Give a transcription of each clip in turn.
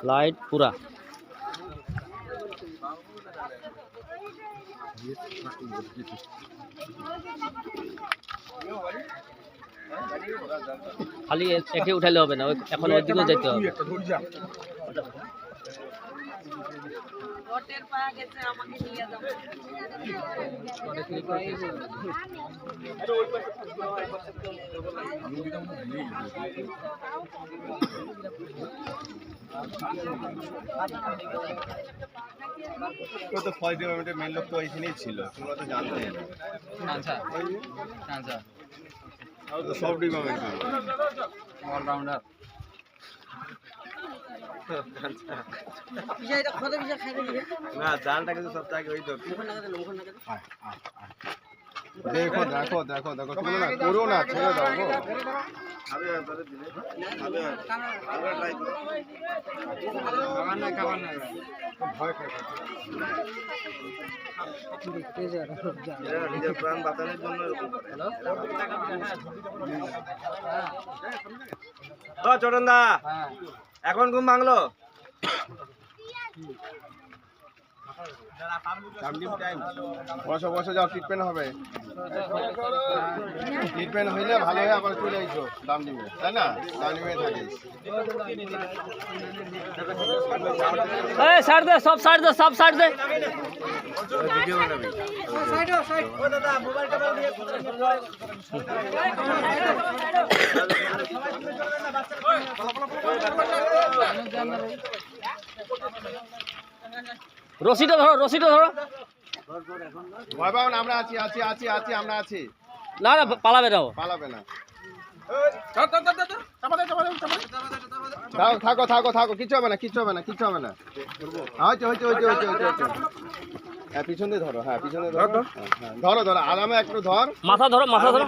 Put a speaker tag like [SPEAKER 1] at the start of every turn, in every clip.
[SPEAKER 1] Light पूरा खाली एके उठाइले হবে না এখন ওই দিকে যেতে হবে
[SPEAKER 2] ওটের পা গেছে আমাকে নিয়ে যাও
[SPEAKER 3] তো ফার্স্ট ডিপার্টমেন্টের মেন লোক তো এইখানেই ছিল তোমরা তো জানতে
[SPEAKER 4] আচ্ছা আচ্ছা
[SPEAKER 3] তো সব ডিপার্টমেন্ট
[SPEAKER 4] অলরাউন্ডার
[SPEAKER 2] বিজয়টা কত বিজয় খাইবে
[SPEAKER 3] না জালটা কিন্তু সব থেকে ওই তো দেখো দেখো দেখো দেখো তুমি না করো না ছেড়ে দাও গো নিজের প্রাণ বাঁচানোর জন্য চটন দা এখন ঘুম ভাঙলো বসো বসো যাও ট্রিটমেন্ট হবে ট্রিটমেন্ট হইলে ভালো হয়ে আবার চলে আইসো দাম দিবে তাই না দাম দিবে থাকিস
[SPEAKER 1] ए साइड दे सब साइड दे सब साइड दे
[SPEAKER 3] ভিডিও বানাবি
[SPEAKER 2] সাইড সাইড ও দাদা মোবাইলটা দাও দিয়ে
[SPEAKER 1] রশিটা ধরো
[SPEAKER 3] ভয় পাও না আমরা আছি আছি আছি আছি আমরা আছি
[SPEAKER 1] না না পালাবে না
[SPEAKER 3] পালাবে না দাও থাকো থাকো থাকো কিছু হবে না কিছু হবে না কিছু হবে না হয়েছে হয়েছে হয়েছে হয়েছে হয়েছে হয়েছে হ্যাঁ পিছন দিয়ে ধরো হ্যাঁ পিছন দিয়ে ধরো ধরো ধরো আরামে একটু ধর
[SPEAKER 1] মাথা ধরো
[SPEAKER 3] ধরো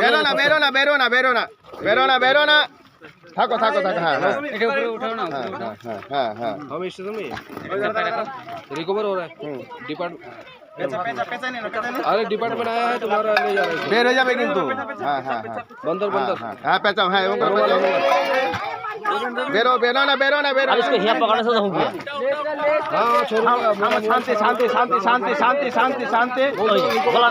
[SPEAKER 3] বেরো না বেরো না বেরো না বেরো না বেরো না বেরো না থাকো থাকো থাকো হ্যাঁ হ্যাঁ
[SPEAKER 4] এটা উপরে উঠাও না
[SPEAKER 3] হ্যাঁ হ্যাঁ হ্যাঁ
[SPEAKER 4] আমি এসে তুমি रिकवर हो रहा है अरे डिपार्टमेंट आया है तुम्हारा ले जा रहा है
[SPEAKER 3] বের হয়ে যাবে কিন্তু হ্যাঁ হ্যাঁ হ্যাঁ
[SPEAKER 4] बंदर बंदर
[SPEAKER 3] হ্যাঁ পেঁচাও হ্যাঁ এবং বেরো বেরো না বেরো না বেরো
[SPEAKER 1] अब इसको हिया पकड़ने से तो हो गया
[SPEAKER 3] हाँ छोड़ो शांति शांति शांति शांति शांति शांति शांति
[SPEAKER 1] बोला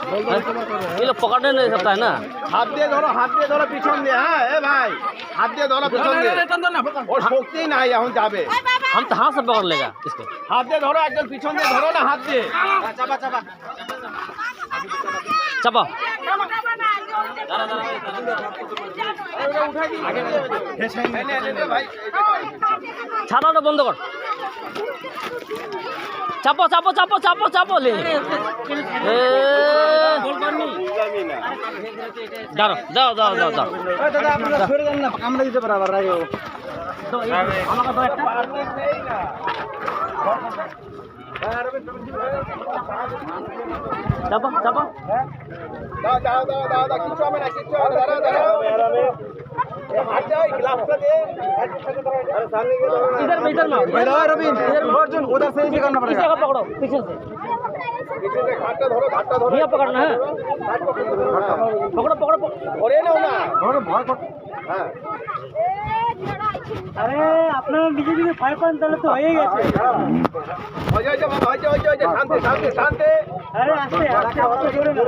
[SPEAKER 1] ये लोग पकड़ने नहीं सकता है ना
[SPEAKER 3] हाथ দিয়ে ধরো পিছন দিয়ে হ্যাঁ এ ভাই হাত দিয়ে ধরো পিছন দিয়ে ওর শক্তি নাই এখন যাবে
[SPEAKER 1] हम तो हाथ से पकड़ लेगा इसको
[SPEAKER 3] হাত দিয়ে ধরো একদম পিছন দিয়ে ধরো না হাত দিয়ে চাপা চাপা
[SPEAKER 1] চাপা ছাতাটা বন্ধ কর চাপো চাপো চাপো চাপো চাপো লে দাঁড়ো যাও যাও যাও যাও
[SPEAKER 3] আমরা দিতে পারবো
[SPEAKER 1] আমাকে তো একটা চাপো চাপো
[SPEAKER 3] দাও দাও দাও দাও দাও কিচ্ছু হবে না কিচ্ছু হবে না দাঁড়াও দাঁড়াও হাত যাও গ্লাসটা দে अरे सामने के
[SPEAKER 1] इधर में इधर
[SPEAKER 3] रवीन इधर अर्जुन उधर से ही करना
[SPEAKER 1] पीछे का पकड़ो पीछे से
[SPEAKER 3] पीछे से घाटटा धरो
[SPEAKER 1] भैया पकड़ना है पकड़ो पकड़ो
[SPEAKER 3] ধরে নাও না ধরো ভয় কর হ্যাঁ
[SPEAKER 1] अरे আপনারা নিজে নিজে ভয় পান তাহলে তো হয়ে গেছে
[SPEAKER 3] হয়ে যাবে বাবা হয়ে যাবে শান্তি শান্তি শান্তি
[SPEAKER 1] আরে আস্তে আস্তে অত জোরে না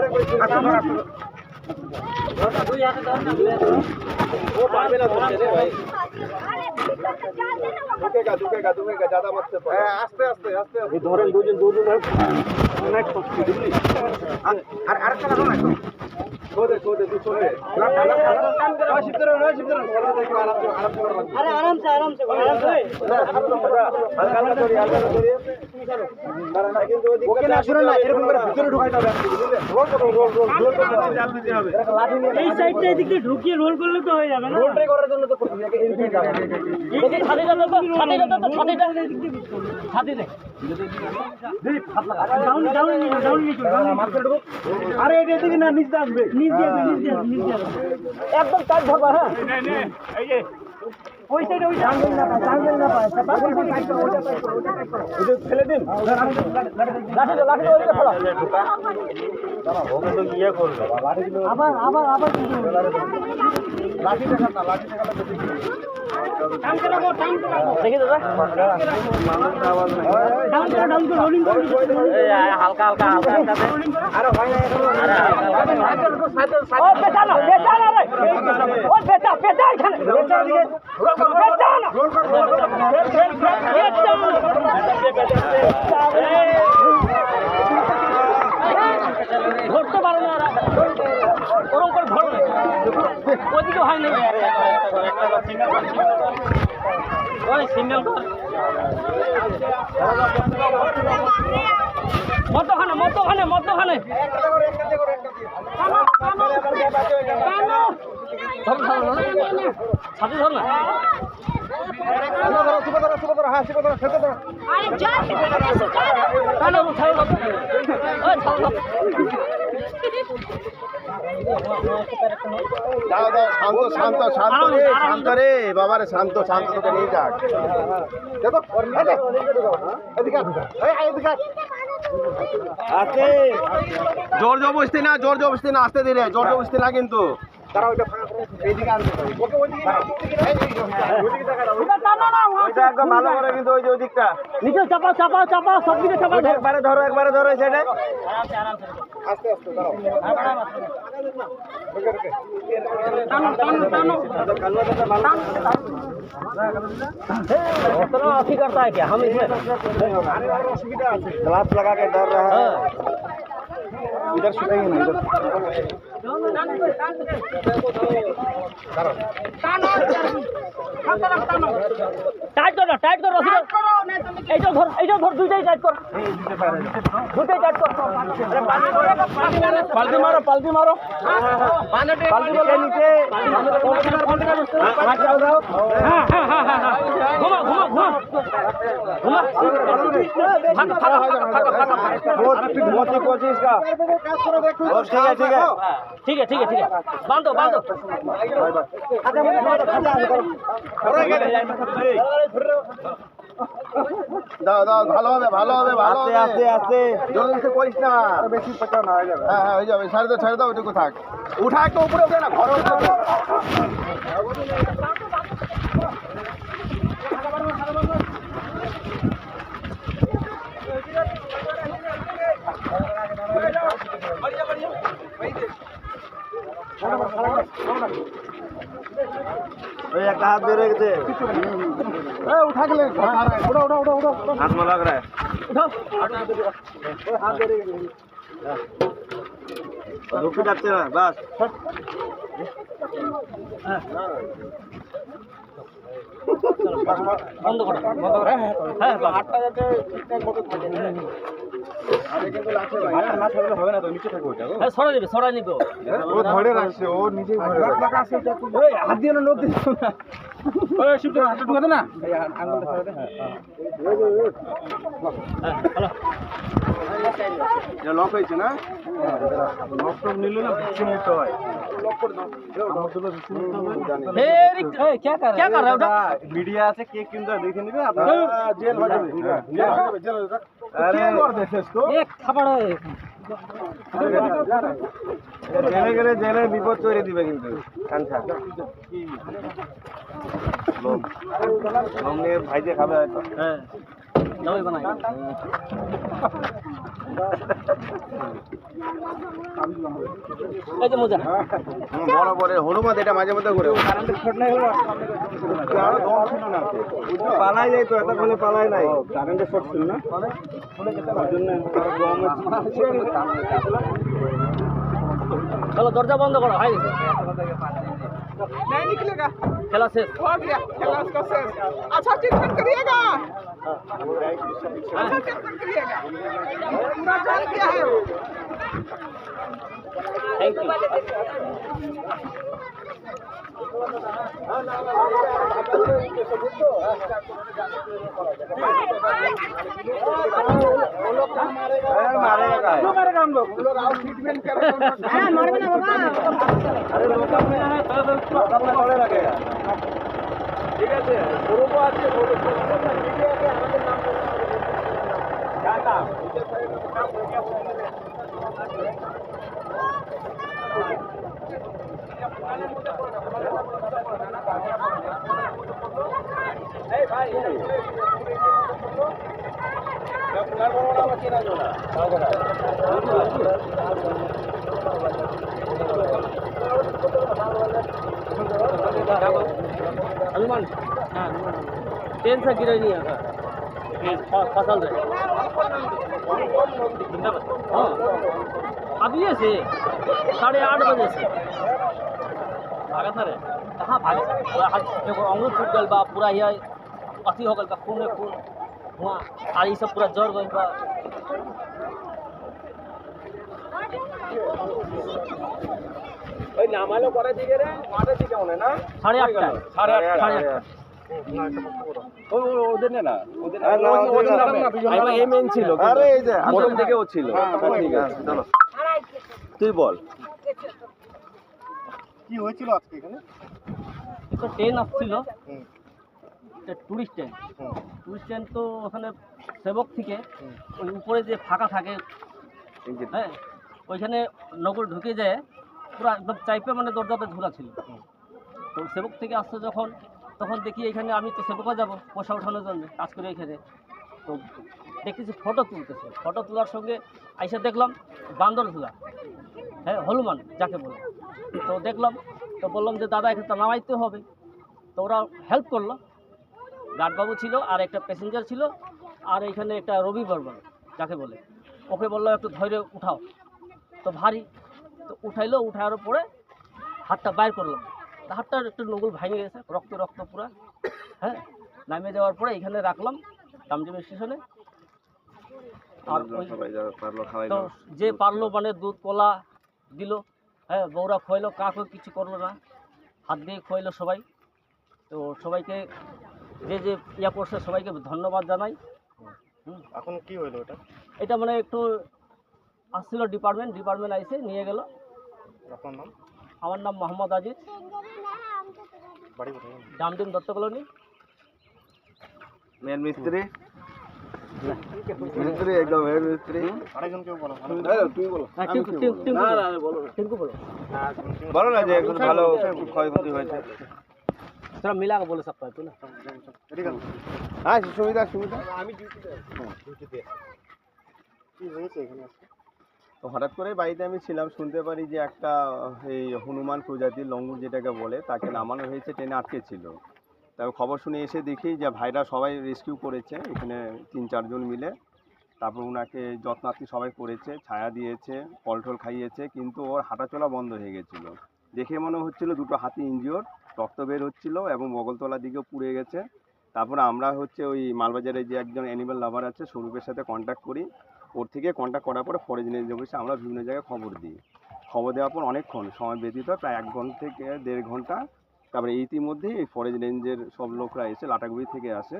[SPEAKER 3] वो पार में ना धरते रे भाई दुखेगा दुखेगा दुखेगा ज्यादा मत से आस्ते आस्ते आस्ते ये धरें दो जन नेक्स्ट पक्ष दिल्ली अरे अरे चला ना छोड़ दे तू छोड़ दे ना शिफ्ट करो
[SPEAKER 1] अरे आराम से आराम से
[SPEAKER 3] हल्का छोड़िए ना ओके ना শুনুন না এরকম করে ভিতরে ঢুকাইতে হবে রোল করতে জাল দিতে হবে
[SPEAKER 1] এই সাইডটা এদিকে ঢুকিয়ে রোল করলে তো হয়ে যাবে না
[SPEAKER 3] রোলটাই করার জন্য তো একে এদিকে যাবে
[SPEAKER 1] এই ছাতিটা তো ছাতিটা ছাতি দে ডাউন
[SPEAKER 3] মারতে ঢুকো আরে এদিকে না নিচ দিয়ে আসবে
[SPEAKER 1] নিচ দিয়ে একদম টাইট ধরবা হ্যাঁ
[SPEAKER 3] এই যে
[SPEAKER 1] ওই সাইডে ওই টাঙ্গেল না পায়
[SPEAKER 3] ওটা ফেলে দিন
[SPEAKER 1] লাঠি ওইদিকে ফেলো
[SPEAKER 3] ওকে তো ইয়ে করবে
[SPEAKER 1] আবার
[SPEAKER 3] লাঠি দেখান না লাঠি দেখালে
[SPEAKER 1] দেখি দাদা হালকা
[SPEAKER 3] আরে ভাই
[SPEAKER 1] ও পেছানো রে ও পেছা এখানে ধরতে পারো না ওরকম করে ধরো ওদিকে হয় না ওই সিগন্যাল মধ্যখানে সাথে ধর না
[SPEAKER 3] শান্ত রে বাবারে শান্ত তোকে নিয়ে যাক জোর জবরদস্তি না আসতে দিলে জোর জবরদস্তি না কিন্তু তারা ওইটা এইদিকে আনতে পারে ওইটা একদম ভালো করে কিন্তু ওই যে ওই দিকটা
[SPEAKER 1] নিচে চাপা সব দিকে চাপা
[SPEAKER 3] একবারে ধরো সেটা আস্তে আস্তে দাঁড়াও
[SPEAKER 1] अथी करता है क्या हम इसमें
[SPEAKER 3] ग्लास लगा के डर रहा है इधर छुपेंगे ना
[SPEAKER 1] टाइट करो এইটা ধর দুইটাই টাইট কর
[SPEAKER 3] पाल्टी मारो के नीचे घुमा कोशिश का
[SPEAKER 1] ठीक है बांधो
[SPEAKER 3] দাও ভালো হবে আস্তে আস্তে জলদি করিস না বেশি পেটা না হয়ে যাবে হ্যাঁ হয়ে যাবে ছেড়ে দাও ওইটুকু থাক উঠা একটা উপরে ওঠে না ঘরে উঠে একটা হাত বের হয়ে গেছে उठा के ले उड़ा हाथ में लग रहा है हाथ बेर रुक जाते ना बस
[SPEAKER 1] বন্ধ করো হ্যাঁ
[SPEAKER 3] হাতটা যাতে ঠিকঠাক মতো থাকে আরে কিন্তু লাঠি হাতটা না ছাড়লে হবে না তো নিচে থাকবে ওটা
[SPEAKER 1] হ্যাঁ সরা নিবে
[SPEAKER 3] ও ধরে রাখছে ও নিজেই ধরে রাখছে ওই হাত দিয়ে না নোট দিছ না ওই শিফট হাতটা ঢুকাতে না আঙ্গুলটা ছাড়া দে
[SPEAKER 1] হ্যালো
[SPEAKER 3] এটা লক হয়েছে না লক তো নিলে না বেশি মুক্ত হয় লক করে দাও আমার জন্য বেশি মুক্ত হবে
[SPEAKER 1] क्या कर रहा है उधर
[SPEAKER 3] मीडिया से केक किंतु देखे नहीं आप जेल हो जाए जेल हो जाए अरे कर देते इसको
[SPEAKER 1] एक थप्पड़
[SPEAKER 3] জেলে গেলে জেলে বিপদ তৈরি দিবে কিন্তু কাঞ্চা লোম নিয়ে ভাইজে খাবে হয়তো
[SPEAKER 1] হ্যাঁ দবাই বানাই এই যে মোজা
[SPEAKER 3] বড় বড় হনুমান এটা মাঝে মধ্যে করে কারেন্টের শর্ট নাই হলো আর দম ছিল না পালাই যাই তো এতক্ষণে পালাই নাই কারেন্টের শর্ট ছিল না ওইজন্য
[SPEAKER 1] চলো দরজা বন্ধ করো হাই
[SPEAKER 2] नहीं निकलेगा
[SPEAKER 1] খেলা শেষ
[SPEAKER 2] हो गया क्लास का शेष अच्छा ट्रीटमेंट करिएगा अच्छा ट्रीटमेंट करिएगा पूरा जान गया है वो
[SPEAKER 1] थैंक यू
[SPEAKER 3] मारेगा हम लोग आओ ट्रीटमेंट करेंगे
[SPEAKER 2] हां मारबे ना बाबा
[SPEAKER 3] अरे लोग में है थोड़ा लगेगा ঠিক আছে গরুও আছে গরু
[SPEAKER 1] हनुमान हाँ ट्रेन से गिरे नहीं है फसल रहे हाँ अभी से 8:30 बजे से भागा था रे कहाँ भागे देखो अंगूर टूट गल बा पूरा ये अथी हो गल बा खून में खून हुआ और ये सब पूरा जड़ गल बा
[SPEAKER 3] ওই নামালো করে দিকে রে মাঠে দিকে মনে না
[SPEAKER 1] 8:30 8:30
[SPEAKER 3] ওদের না ওদের না এই মেন ছিল আরে এই যে প্রথম থেকে ও ছিল ঠিক আছে চলো তুই বল কি হয়েছিল আজকে এখানে
[SPEAKER 1] একটা ট্রেন আসছিল একটা টুরিস্ট ট্রেন তো ওখানে সেবক থেকে ওই উপরে যে ফাঁকা থাকে হ্যাঁ ওইখানে নগর ঢুকে যায় পুরো একদম চাইপে মানে দরজাতে ঝোলা ছিল তো সেবক থেকে আসছে যখন তখন দেখি এখানে আমি তো সেবকে যাবো পয়সা ওঠানোর জন্য কাজ করে এখানে তো দেখতেছি ফটো তুলতেছে ফটো তোলার সঙ্গে আইসা দেখলাম বান্দর ঝোলা হ্যাঁ হনুমান যাকে বলে তো দেখলাম তো বললাম যে দাদা এখানে তো নামাইতে হবে তো ওরা হেল্প করলো গার্ডবাবু ছিল আর একটা প্যাসেঞ্জার ছিল আর এখানে একটা রবি বর্মন যাকে বলে ওকে বললো একটু ধৈর্য উঠাও তো ভারী তো উঠাইলো উঠার পরে হাতটা বাইর করলাম হাতটার একটু নগুল ভেঙে গেছে রক্ত রক্ত পুরো হ্যাঁ নামে যাওয়ার পরে এখানে রাখলাম ডামডিম স্টেশনে আর তো যে পারলো মানে দুধ কলা দিল হ্যাঁ বউরা খোয়াইলো কাকও কিছু করলো না হাত দিয়ে খোয়াইলো সবাই তো সবাইকে যে যে ইয়া করছে সবাইকে ধন্যবাদ জানাই
[SPEAKER 3] এখন কি হলো এটা
[SPEAKER 1] এটা মানে একটু আসছিল ডিপার্টমেন্ট আইসে নিয়ে গেল
[SPEAKER 3] আপনার নাম
[SPEAKER 1] আমার নাম মোহাম্মদ আজিজ
[SPEAKER 3] বাড়ি কোথায়
[SPEAKER 1] ডামডিম দত্ত কলোনি
[SPEAKER 3] মেন মিস্ত্রি মিস্ত্রি একদম মেন মিস্ত্রি আরেকজন কেউ বলো তুই বলো
[SPEAKER 1] টিঙ্কু বলো
[SPEAKER 3] বলো না যে একটু ভালো ক্ষয়ক্ষতি হয়েছে
[SPEAKER 1] थोड़ा मिला के बोले सकता है तू ना
[SPEAKER 3] হ্যাঁ সুবিধা সুবিধা আমি ডিউটিতে কি হয়েছে এখানে তো হঠাৎ করে বাড়িতে আমি ছিলাম শুনতে পারি যে একটা এই হনুমান প্রজাতির লঙ্গুর যেটাকে বলে তাকে নামানো হয়েছে ট্রেনে আটকে ছিল তারপর খবর শুনে এসে দেখি যে ভাইরা সবাই রেস্কিউ করেছে এখানে 3-4 জন মিলে তারপর ওনাকে যত্নার্থী সবাই করেছে ছায়া দিয়েছে ফল খাইয়েছে কিন্তু ওর হাঁটাচলা বন্ধ হয়ে গেছিল দেখে মনে হচ্ছিল দুটো হাতি ইনজিওর রক্ত বের হচ্ছিল এবং বগলতলার দিকেও পুড়ে গেছে তারপরে আমরা হচ্ছে ওই মালবাজারে যে একজন অ্যানিমেল লাভার আছে স্বরূপের সাথে কন্ট্যাক্ট করি ওর থেকে কন্ট্যাক্ট করার পরে ফরেস্ট রেঞ্জ অফিসে আমরা বিভিন্ন জায়গায় খবর দিই খবর দেওয়ার পর অনেকক্ষণ সময় ব্যতীত হয় প্রায় 1 ঘন্টা থেকে 1.5 ঘন্টা তারপরে ইতিমধ্যেই এই ফরেস্ট রেঞ্জের সব লোকরা এসে লাটাগুড়ি থেকে আসে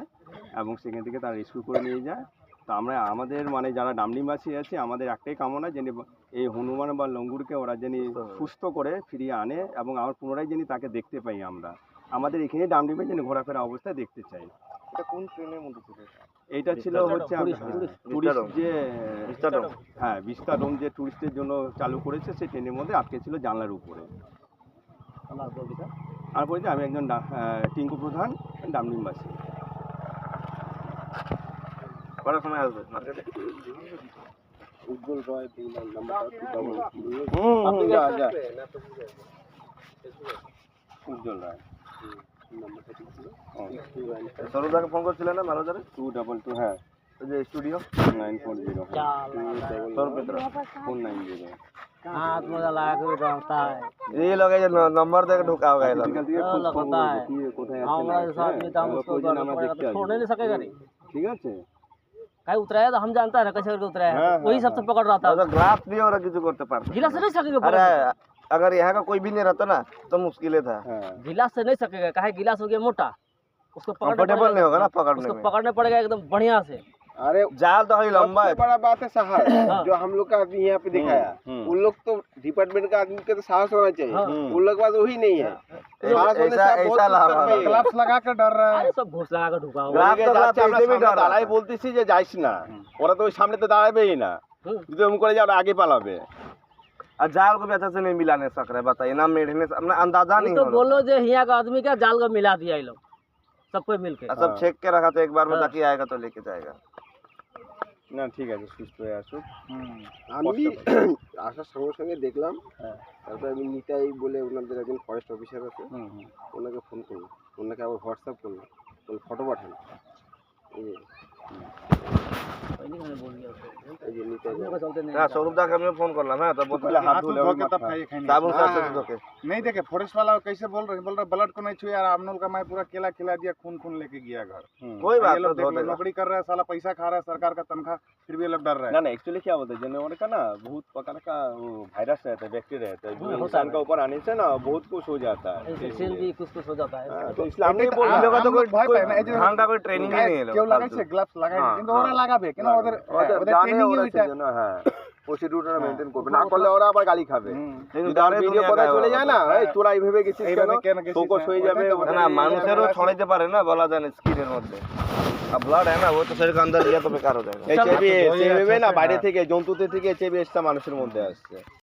[SPEAKER 3] এবং সেখান থেকে তারা রেস্কিউ করে নিয়ে যায় তো আমরা আমাদের মানে যারা ডামডিমবাসী আছে আমাদের একটাই কামনা যে এই হনুমান বা লঙ্গুরকে ওরা যেন সুস্থ করে ফিরিয়ে আনে এবং আমার পুনরায় যেন তাকে দেখতে পাই আমরা আমাদের এখানে ডামডিমে যেন ঘোরাফেরা অবস্থায় দেখতে চাই এটা কোন ট্রেনের মধ্যে ছিল এইটা ছিল হচ্ছে টুরিস্ট যে হ্যাঁ বিস্তারম যে টুরিস্টের জন্য চালু করেছে সেই ট্রেনের মধ্যে আটকে ছিল জানলার উপরে আর বলছি আমি একজন টিঙ্কু প্রধান ডামডিমবাসী কটার সময় আসবে মার্কেটে উজ্জ্বল রয় উজ্জ্বল রায় সরোদাকে ফোন করছিলেন না মালবাজারে 222 হ্যাঁ যে স্টুডিও 940 সরপেত্রা 490
[SPEAKER 1] हाथ मजा लगा के रहता है
[SPEAKER 3] ये लोग ये नंबर देके ढुका होगा ये लोग
[SPEAKER 1] लगता है हमारे साथ में तो हम उसको छोड़ने नहीं सकेगा नहीं
[SPEAKER 3] ठीक है
[SPEAKER 1] कहीं उतराया तो हम जानता है ना कैसे करके उतराया वही सबसे पकड़ रहा था
[SPEAKER 3] तो ग्लास भी और किसी करते पारते
[SPEAKER 1] गिलास से नहीं सकेगा
[SPEAKER 3] अरे अगर यहाँ का कोई भी नहीं रहता ना तो मुश्किल था
[SPEAKER 1] गिलास से नहीं सकेगा काहे गिलास हो गया मोटा उसको
[SPEAKER 3] कंफर्टेबल नहीं होगा ना पकड़ने
[SPEAKER 1] उसको
[SPEAKER 3] में
[SPEAKER 1] पकड़ने पड़ेगा एकदम बढ़िया से
[SPEAKER 3] अरे
[SPEAKER 5] जाल तो हरी लंबा है।
[SPEAKER 3] सबसे बड़ा बात है साहस,
[SPEAKER 1] हाँ।
[SPEAKER 3] जो हम लोग का आदमी यहाँ पे दिखाया, उन लोग तो डिपार्टमेंट का आदमी के तो साहस होना चाहिए,
[SPEAKER 1] हाँ।
[SPEAKER 3] उन लोग के पास वही नहीं है। साहस होने से
[SPEAKER 5] ऐसा
[SPEAKER 3] आप बहुत
[SPEAKER 5] ऐसा
[SPEAKER 3] कुछ
[SPEAKER 5] ला
[SPEAKER 3] कर
[SPEAKER 5] रहा
[SPEAKER 3] पाइए।
[SPEAKER 5] ग्लव्स
[SPEAKER 3] लगा कर डर रहा
[SPEAKER 1] আরে সব ঘোষ লাগা ঢুকা হোক
[SPEAKER 5] গ্লাভস তো গ্লাভস ऐसे भी डर
[SPEAKER 3] দাঁড়াই
[SPEAKER 5] रहा
[SPEAKER 3] বলতেছি যে যাইস না, ওরা তো ওই সামনে তো দাঁড়াবেই না, যদি ওম করে যাও আগে পালাবে।
[SPEAKER 5] और जाल को भी अच्छा से नहीं मिलाने सक रहे, बताइए ना मेढ़ने से अपना अंदाजा नहीं
[SPEAKER 1] तो
[SPEAKER 5] हो
[SPEAKER 1] बोलो जो हिया का आदमी का जाल को मिला दिया ये लोग सबको मिलके
[SPEAKER 5] रहा। सब छेक के रखा था एक बार में,
[SPEAKER 1] हाँ।
[SPEAKER 5] ताकि आएगा तो लेके जाएगा।
[SPEAKER 3] না ঠিক আছে, সুস্থ হয়ে আসুক।
[SPEAKER 2] আমি আসার সঙ্গে সঙ্গে দেখলাম, তারপরে আমি নিতাই বলে ওনাদের একজন ফরেস্ট অফিসার আছে, ওনাকে ফোন করলাম, ওনাকে আবার হোয়াটসঅ্যাপ করলাম, বলে ফটো পাঠান। এই যে এই যে নিতাই
[SPEAKER 1] चलते नहीं
[SPEAKER 5] हाँ, स्वरूप दा के हमने फोन कर ला, तो बोतल
[SPEAKER 3] हाथ धो के तब खाइए,
[SPEAKER 5] साबुन से अच्छे से धो के।
[SPEAKER 3] नहीं देखे फॉरेस्ट वाला कैसे बोल रहे ब्लड को नहीं छुए यार, अमनोल का मैं पूरा केला खिला दिया, खून खून लेके गया घर।
[SPEAKER 5] कोई बात
[SPEAKER 3] ये लोग
[SPEAKER 5] नहीं, धो
[SPEAKER 3] देख लो,
[SPEAKER 5] देगा।
[SPEAKER 3] नौकरी कर रहा है साला, पैसा खा रहा है सरकार का तनख्वाह, फिर भी ये लोग डर रहे हैं।
[SPEAKER 2] ना ना एक्चुअली क्या होता है, जनवर का ना बहुत प्रकार का वो वायरस रहता है, बैक्टीरिया रहता है, जो
[SPEAKER 1] होता
[SPEAKER 2] इंसान
[SPEAKER 1] है।
[SPEAKER 2] का ऊपर आने से ना बहुत कुछ हो जाता है।
[SPEAKER 1] सेल भी कुछ कुछ हो जाता है
[SPEAKER 2] हाँ, तो इसलिए हम नहीं बोल
[SPEAKER 5] इन लोगों का तो
[SPEAKER 3] हम लोग भय पाए ना, এই যে
[SPEAKER 5] ढंग का कोई ट्रेनिंग ही नहीं है
[SPEAKER 3] কেউ
[SPEAKER 5] लोग
[SPEAKER 3] লাগাইছে গ্লাভস লাগাই,
[SPEAKER 5] হ্যাঁ,
[SPEAKER 3] কিন্তু ওরা
[SPEAKER 5] হ্যাঁ।
[SPEAKER 3] লাগাবে কেন, ওদের
[SPEAKER 2] ওদের
[SPEAKER 3] ওদের
[SPEAKER 2] জানে
[SPEAKER 3] ট্রেনিং
[SPEAKER 2] ওরা
[SPEAKER 3] ওইটা।
[SPEAKER 2] সেজন্য, হ্যাঁ প্রসিডিউরটা মেইনটেইন করবে, না করলে ওরা আবার গালি খাবে।
[SPEAKER 5] लेकिन
[SPEAKER 2] যদি
[SPEAKER 5] डरे
[SPEAKER 2] ভিডিও
[SPEAKER 5] दुनिया
[SPEAKER 2] করে
[SPEAKER 5] का
[SPEAKER 2] চলে
[SPEAKER 5] है
[SPEAKER 2] যায়
[SPEAKER 5] वो।
[SPEAKER 2] না, এই তোরা এইভাবে গেছিস
[SPEAKER 3] এইভাবে কেন
[SPEAKER 2] কেন,
[SPEAKER 3] গেছিস
[SPEAKER 2] শোকস হয়ে যাবে।
[SPEAKER 3] ওটাই তো
[SPEAKER 5] না না মানুষেরও ছড়াইতে পারে না, বলা যায় না স্কিনের মধ্যে। अब ब्लड है ना, वो तो शरीर के अंदर गया तो बेकार हो जाएगा।
[SPEAKER 2] এইচআইভি না বাইরে থেকে জন্তুদের থেকে এইচআইভি এসটা মানুষের মধ্যে আসছে।